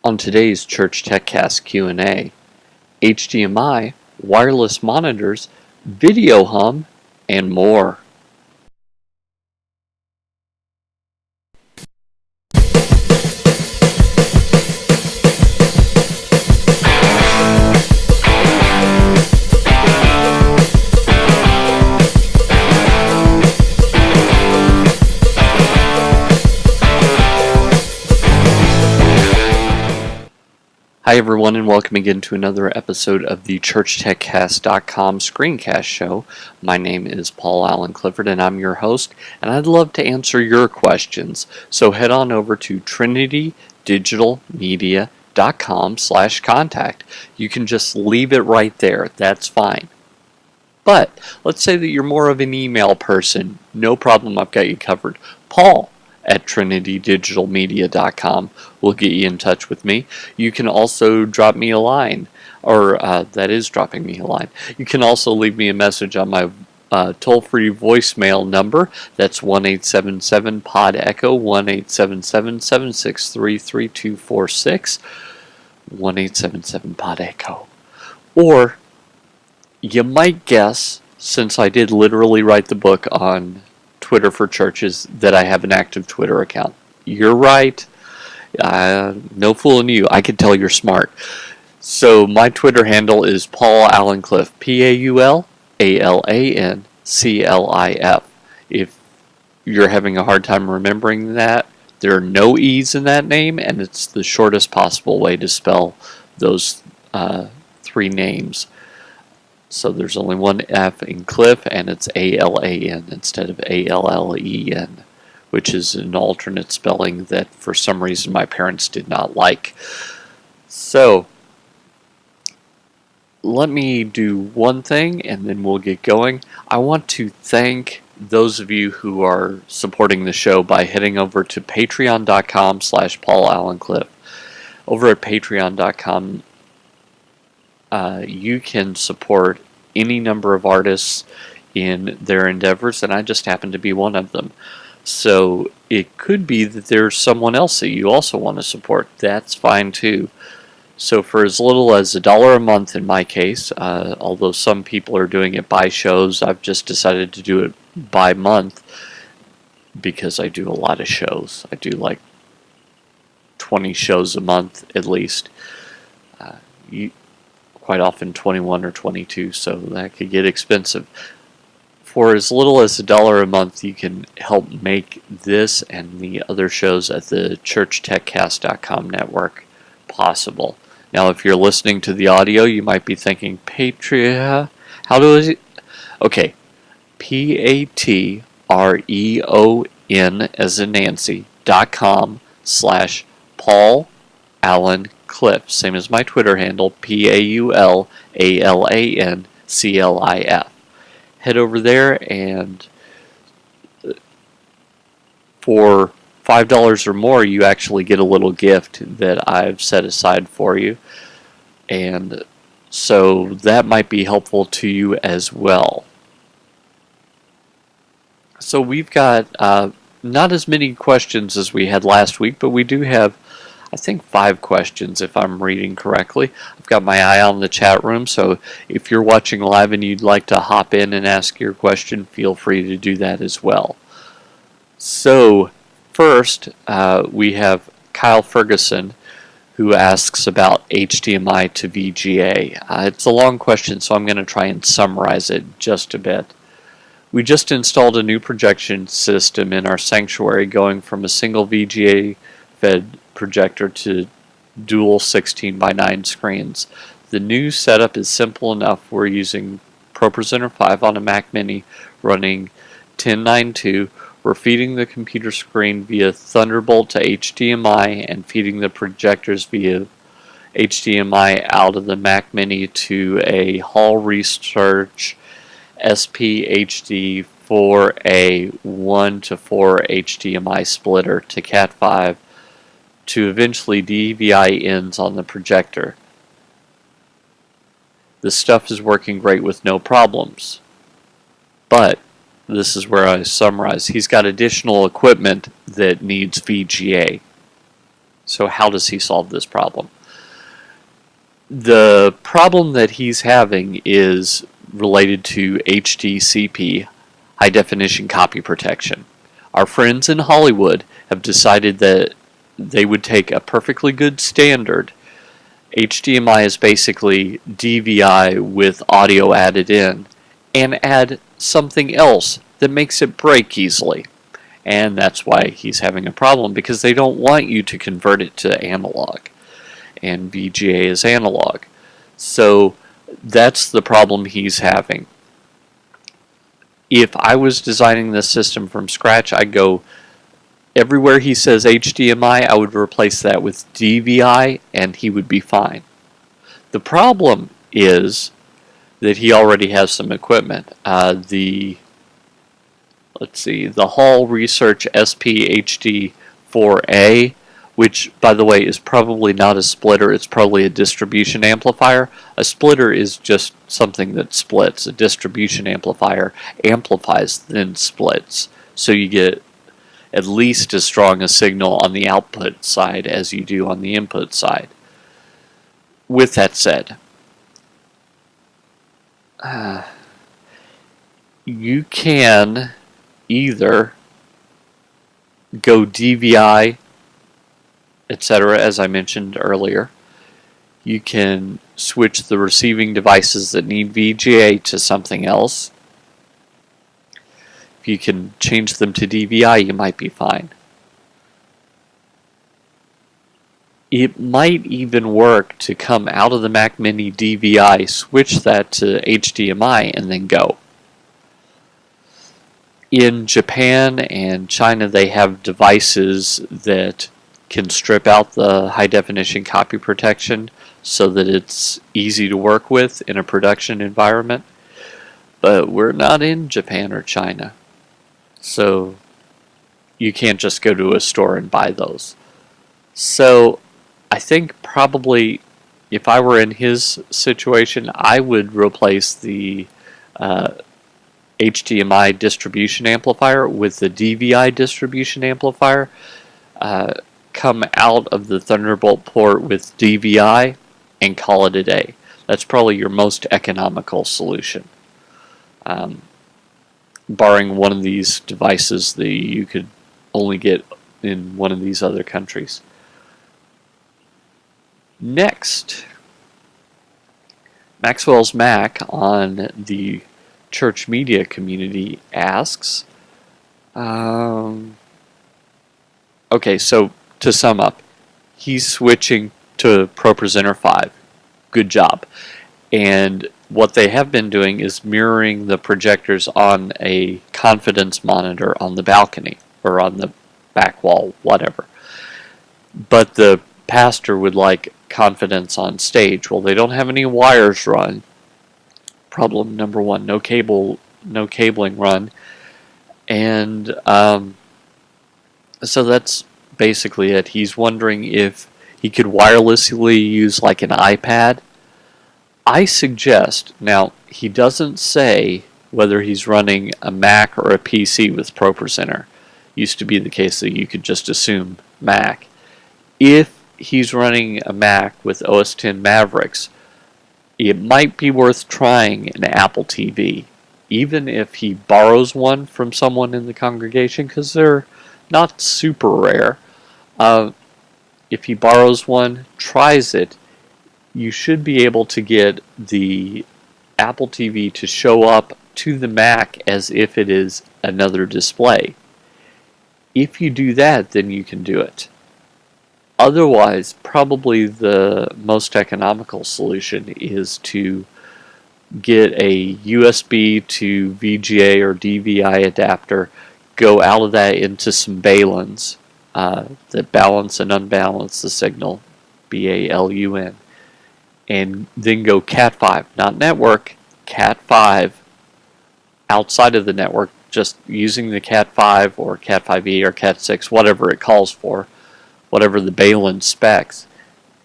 On today's ChurchTechCast Q&A, HDMI, wireless monitors, video hum, and more. Hi everyone, and welcome again to another episode of the ChurchTechCast.com screencast show. My name is Paul Allen Clifford and I'm your host, and I'd love to answer your questions. So head on over to trinitydigitalmedia.com/contact. You can just leave it right there, that's fine. But let's say that you're more of an email person. No problem, I've got you covered. Paul at trinitydigitalmedia.com will get you in touch with me. You can also drop me a line, or that is dropping me a line. You can also leave me a message on my toll-free voicemail number. That's 1-877-POD-ECHO, 1-877-763-3246, 1-877-POD-ECHO. Or you might guess, since I did literally write the book on Twitter for churches, that I have an active Twitter account. You're right. No fooling you. I can tell you're smart. So my Twitter handle is Paul Allen Cliff, PaulAllenclif. If you're having a hard time remembering that, there are no E's in that name, and it's the shortest possible way to spell those three names. So there's only one F in Cliff, and it's A-L-A-N instead of A-L-L-E-N, which is an alternate spelling that for some reason my parents did not like. So let me do one thing and then we'll get going. I want to thank those of you who are supporting the show by heading over to patreon.com/PaulAllenCliff. Over at patreon.com, you can support any number of artists in their endeavors, and I just happen to be one of them. So it could be that there's someone else that you also want to support. That's fine too. So for as little as $1 a month in my case, although some people are doing it by shows, I've just decided to do it by month because I do a lot of shows. I do like 20 shows a month at least. Quite often 21 or 22, so that could get expensive. For as little as $1 a month, you can help make this and the other shows at the ChurchTechCast.com network possible. Now, if you're listening to the audio, you might be thinking, Patreon, how do I... Okay, Patreon as in Nancy, .com/Paul Allen Cliff, same as my Twitter handle, PaulAllenclif. Head over there, and for $5 or more, you actually get a little gift that I've set aside for you, and so that might be helpful to you as well. So we've got not as many questions as we had last week, but we do have, I think, 5 questions if I'm reading correctly. I've got my eye on the chat room, so if you're watching live and you'd like to hop in and ask your question, feel free to do that as well. So first, we have Kyle Ferguson, who asks about HDMI to VGA. It's a long question, so I'm going to try and summarize it just a bit. We just installed a new projection system in our sanctuary, going from a single VGA-fed projector to dual 16:9 screens. The new setup is simple enough. We're using ProPresenter 5 on a Mac Mini running 10.9.2. We're feeding the computer screen via Thunderbolt to HDMI and feeding the projectors via HDMI out of the Mac Mini to a Hall Research SPHD 4A 1:4 HDMI splitter to Cat5 to eventually DVI ends on the projector. The stuff is working great with no problems. But this is where I summarize. He's got additional equipment that needs VGA. So how does he solve this problem? The problem that he's having is related to HDCP, high definition copy protection. Our friends in Hollywood have decided that they would take a perfectly good standard. HDMI is basically DVI with audio added in, and add something else that makes it break easily. And that's why he's having a problem, because they don't want you to convert it to analog. And VGA is analog. So that's the problem he's having. If I was designing this system from scratch, I'd go everywhere he says HDMI, I would replace that with DVI, and he would be fine. The problem is that he already has some equipment. The Hall Research SP-HD4A, which, by the way, is probably not a splitter, it's probably a distribution amplifier. A splitter is just something that splits. A distribution amplifier amplifies, then splits. So you get at least as strong a signal on the output side as you do on the input side. With that said, you can either go DVI, etc., as I mentioned earlier. You can switch the receiving devices that need VGA to something else. If you can change them to DVI, you might be fine. It might even work to come out of the Mac Mini DVI, switch that to HDMI, and then go. In Japan and China, they have devices that can strip out the high definition copy protection so that it's easy to work with in a production environment. But we're not in Japan or China, so you can't just go to a store and buy those. So I think probably if I were in his situation, I would replace the HDMI distribution amplifier with the DVI distribution amplifier. Come out of the Thunderbolt port with DVI and call it a day. That's probably your most economical solution. Barring one of these devices that you could only get in one of these other countries. Next, Maxwell's Mac on the church media community asks, okay, so to sum up, he's switching to ProPresenter 5. Good job. And what they have been doing is mirroring the projectors on a confidence monitor on the balcony or on the back wall, whatever. But the pastor would like confidence on stage. Well, they don't have any wires run. Problem number one, no cabling run. And so that's basically it. He's wondering if he could wirelessly use like an iPad. I suggest, now he doesn't say whether he's running a Mac or a PC with ProPresenter. Used to be the case that you could just assume Mac. If he's running a Mac with OS X Mavericks, it might be worth trying an Apple TV, even if he borrows one from someone in the congregation, because they're not super rare. If he borrows one, tries it, you should be able to get the Apple TV to show up to the Mac as if it is another display. If you do that, then you can do it. Otherwise, probably the most economical solution is to get a USB to VGA or DVI adapter, go out of that into some balun that balance and unbalance the signal, BALUN, and then go Cat5, not network, Cat5 outside of the network, just using the Cat5 or Cat5e or Cat6, whatever it calls for, whatever the balun specs,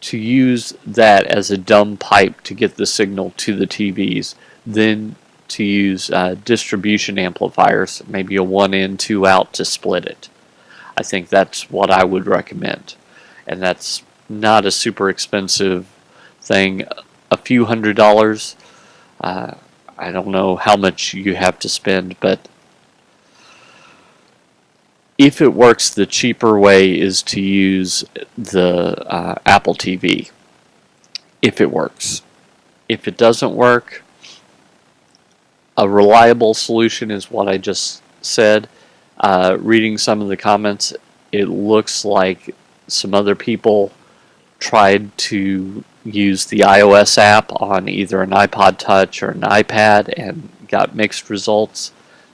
to use that as a dumb pipe to get the signal to the TVs, then to use distribution amplifiers, maybe a 1 in, 2 out to split it. I think that's what I would recommend. and that's not a super expensive thing. A few $100s. I don't know how much you have to spend, but if it works, the cheaper way is to use the Apple TV. If it works. If it doesn't work, a reliable solution is what I just said. Reading some of the comments, it looks like some other people tried to use the iOS app on either an iPod Touch or an iPad and got mixed results.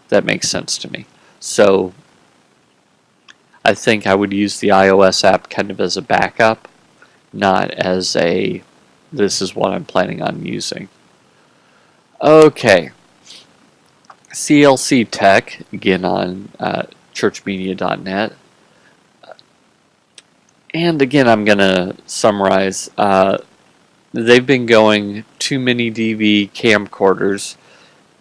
That makes sense to me. So I think I would use the iOS app kind of as a backup, not as a this is what I'm planning on using. Okay. CLC Tech, again on churchmedia.net. And again, I'm going to summarize. They've been going too many DV camcorders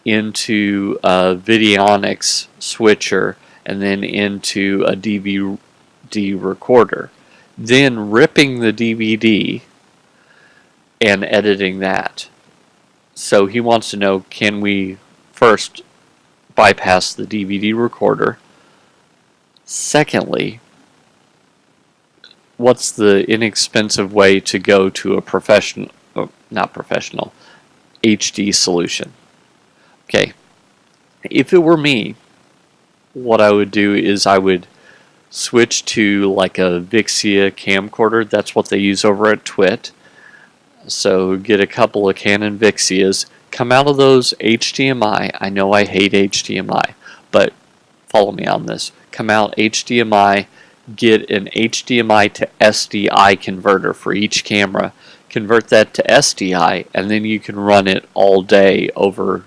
into a Videonics switcher and then into a DVD recorder. Then ripping the DVD and editing that. So he wants to know, can we first bypass the DVD recorder? Secondly, what's the inexpensive way to go to a professional, not professional, HD solution? Okay, if it were me, what I would do is I would switch to like a Vixia camcorder. That's what they use over at Twit. So get a couple of Canon Vixias, come out of those HDMI. I know I hate HDMI, but follow me on this. Come out HDMI, get an HDMI to SDI converter for each camera, convert that to SDI, and then you can run it all day over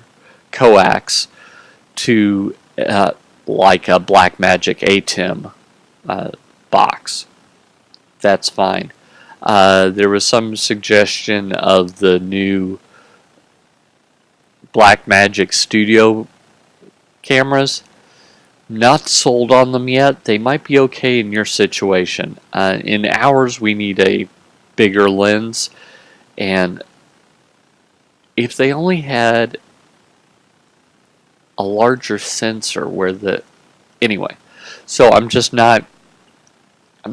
coax to like a Blackmagic ATEM box. That's fine. There was some suggestion of the new Blackmagic Studio cameras. Not sold on them yet. They might be okay in your situation. In ours, we need a bigger lens, and if they only had a larger sensor where the anyway, so I'm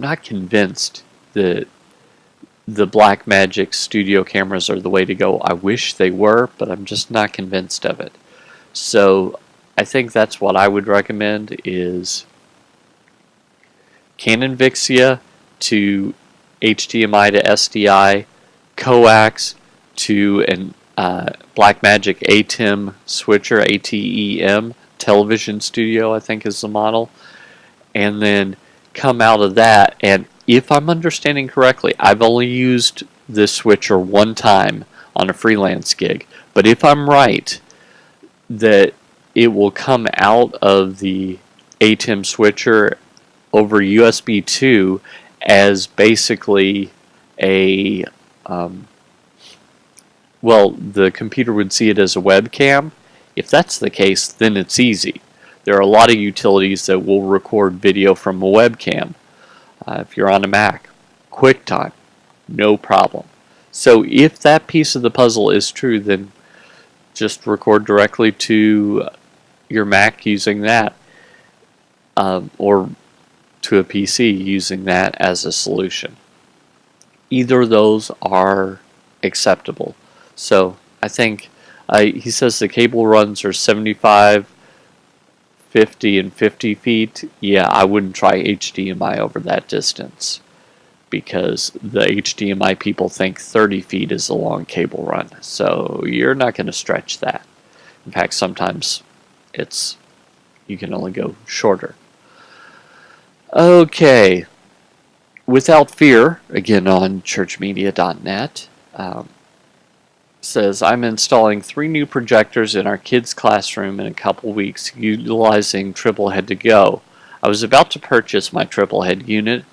not convinced that the Blackmagic Studio cameras are the way to go. I wish they were, but I'm just not convinced of it. So I think that's what I would recommend is Canon Vixia to HDMI to SDI, coax to an Blackmagic ATEM switcher, ATEM, Television Studio I think is the model, and then come out of that. And if I'm understanding correctly, I've only used this switcher one time on a freelance gig, but if I'm right that it will come out of the ATEM switcher over USB 2 as basically a well, the computer would see it as a webcam. If that's the case, then it's easy. There are a lot of utilities that will record video from a webcam. If you're on a Mac, QuickTime, no problem. So if that piece of the puzzle is true, then just record directly to your Mac using that, or to a PC using that as a solution. Either of those are acceptable. So I think he says the cable runs are 75, 50, and 50 feet. Yeah, I wouldn't try HDMI over that distance because the HDMI people think 30 feet is a long cable run. So you're not going to stretch that. In fact, sometimes you can only go shorter. Okay. Without Fear, again on churchmedia.net, says, I'm installing 3 new projectors in our kids' classroom in a couple weeks utilizing triple head to go. I was about to purchase my triple head unit,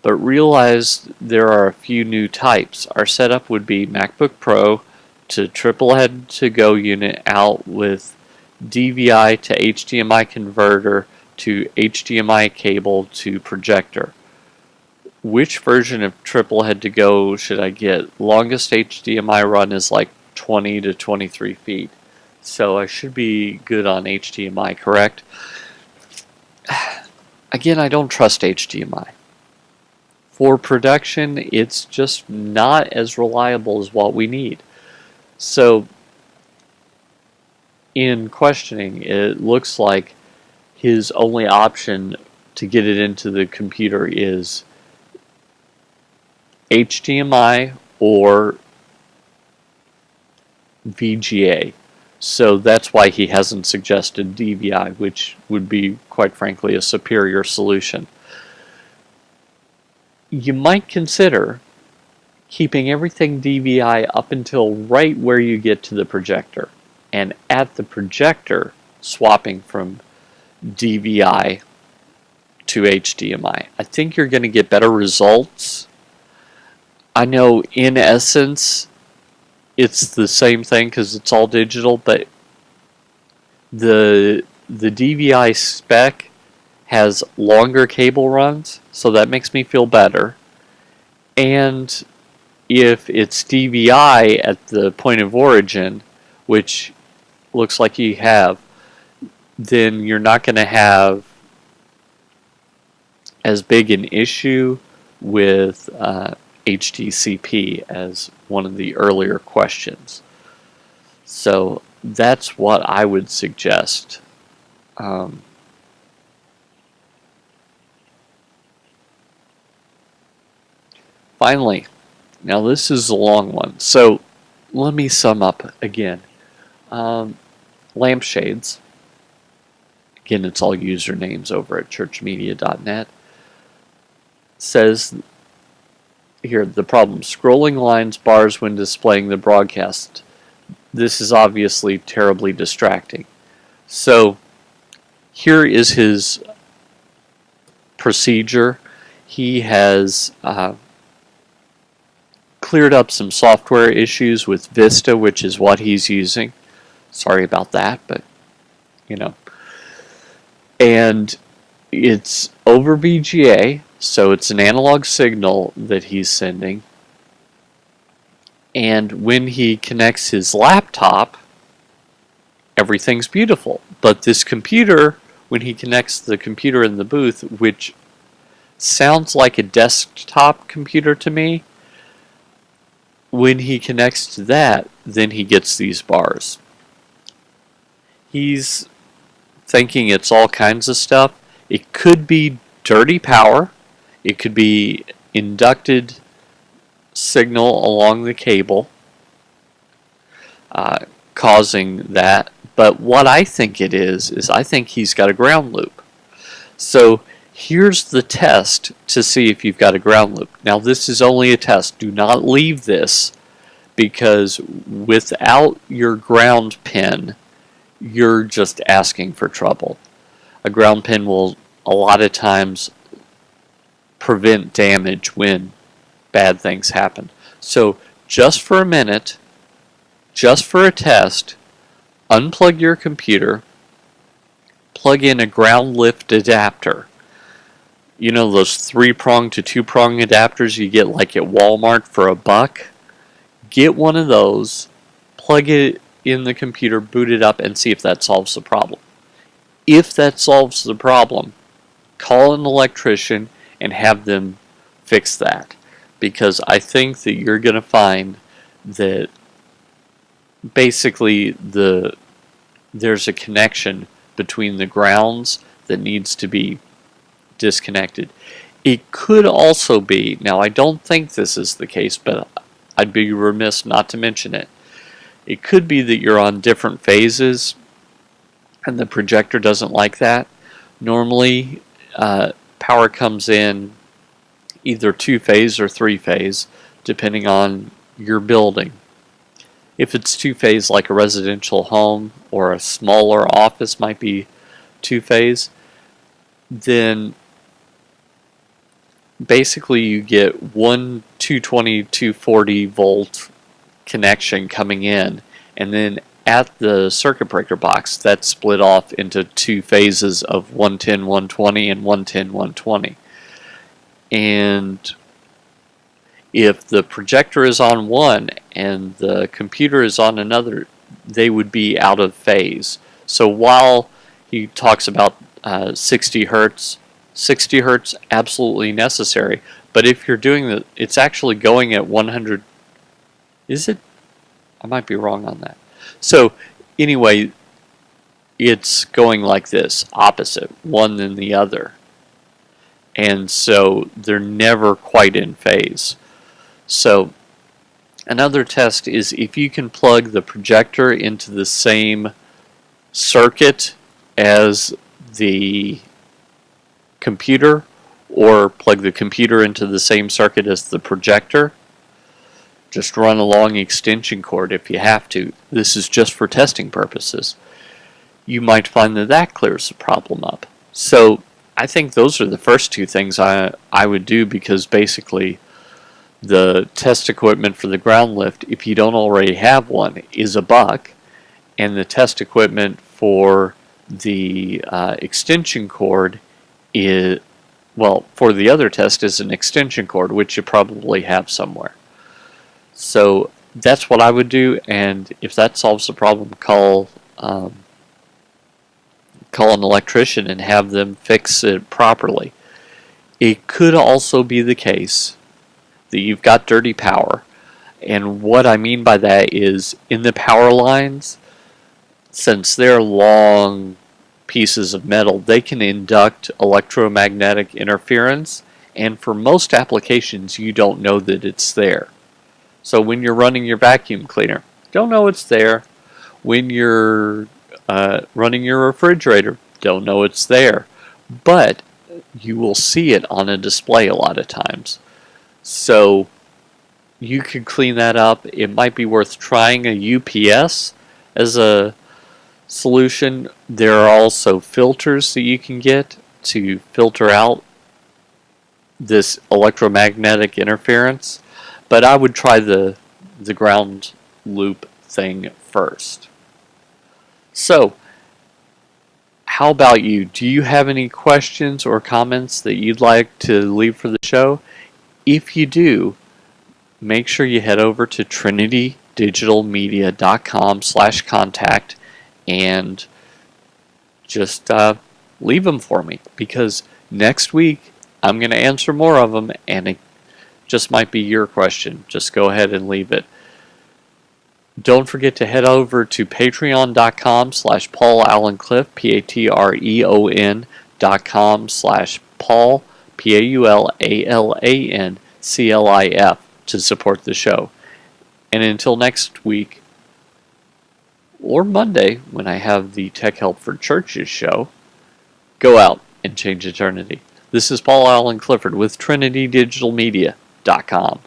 but realized there are a few new types. Our setup would be MacBook Pro to triple head to go unit out with DVI to HDMI converter to HDMI cable to projector. which version of triple head to go should I get? Longest HDMI run is like 20 to 23 feet. So I should be good on HDMI, correct? Again, I don't trust HDMI. For production, it's just not as reliable as what we need. So in questioning, it looks like his only option to get it into the computer is HDMI or VGA. So that's why he hasn't suggested DVI, which would be, quite frankly, a superior solution. You might consider keeping everything DVI up until right where you get to the projector, and at the projector swapping from DVI to HDMI. I think you're going to get better results. I know in essence it's the same thing because it's all digital, but the DVI spec has longer cable runs, so that makes me feel better. And if it's DVI at the point of origin, which looks like you have, then you're not going to have as big an issue with HDCP as one of the earlier questions. So that's what I would suggest. Finally, now this is a long one, so let me sum up again. Lampshades, again it's all usernames over at churchmedia.net, says here the problem: scrolling lines, bars when displaying the broadcast. This is obviously terribly distracting. So here is his procedure. He has cleared up some software issues with Vista, which is what he's using. Sorry about that, but you know. And it's over VGA, so it's an analog signal that he's sending. And when he connects his laptop, everything's beautiful. But this computer, when he connects the computer in the booth, which sounds like a desktop computer to me, when he connects to that, then he gets these bars. He's thinking it's all kinds of stuff. It could be dirty power. It could be inducted signal along the cable causing that. But what I think it is I think he's got a ground loop. So here's the test to see if you've got a ground loop. Now this is only a test. Do not leave this, because without your ground pin, you're just asking for trouble. A ground pin will a lot of times prevent damage when bad things happen. So just for a minute, just for a test, unplug your computer, plug in a ground lift adapter. You know those 3-prong to 2-prong adapters you get like at Walmart for $1? Get one of those, plug it in the computer, boot it up, and see if that solves the problem. If that solves the problem, call an electrician and have them fix that. Because I think that you're going to find that basically there's a connection between the grounds that needs to be disconnected. It could also be, now I don't think this is the case, but I'd be remiss not to mention it. It could be that you're on different phases and the projector doesn't like that. Normally power comes in either 2-phase or 3-phase depending on your building. If it's 2-phase like a residential home or a smaller office might be 2-phase, then basically you get one 220, 240 volt connection coming in, and then at the circuit breaker box that's split off into 2 phases of 110, 120 and 110, 120. and if the projector is on one and the computer is on another, they would be out of phase. So while he talks about 60 hertz, 60 hertz absolutely necessary. But if you're doing it's actually going at 100. Is it? I might be wrong on that. So anyway, it's going like this, opposite, one than the other. And so they're never quite in phase. So another test is if you can plug the projector into the same circuit as the computer, or plug the computer into the same circuit as the projector. Just run a long extension cord if you have to. This is just for testing purposes. You might find that that clears the problem up. So I think those are the first two things I would do, because basically the test equipment for the ground lift, if you don't already have one, is $1, and the test equipment for the extension cord is, well, for the other test is an extension cord, which you probably have somewhere. So that's what I would do, and if that solves the problem, call an electrician and have them fix it properly. It could also be the case that you've got dirty power, and what I mean by that is in the power lines, since they're long pieces of metal, they can induct electromagnetic interference, and for most applications you don't know that it's there. So when you're running your vacuum cleaner, don't know it's there. When you're running your refrigerator, don't know it's there. But you will see it on a display a lot of times. So you can clean that up. It might be worth trying a UPS as a solution. There are also filters that you can get to filter out this electromagnetic interference. But I would try the ground loop thing first. So, how about you? Do you have any questions or comments that you'd like to leave for the show? If you do, make sure you head over to trinitydigitalmedia.com/contact and just leave them for me, because next week I'm going to answer more of them, and it just might be your question. Just go ahead and leave it. Don't forget to head over to patreon.com/PaulAllenCliff, patreon.com/Paul, PAULALANCLIF, to support the show. And until next week, or Monday, when I have the Tech Help for Churches show, go out and change eternity. This is Paul Allen Clifford with TrinityDigitalMedia.com.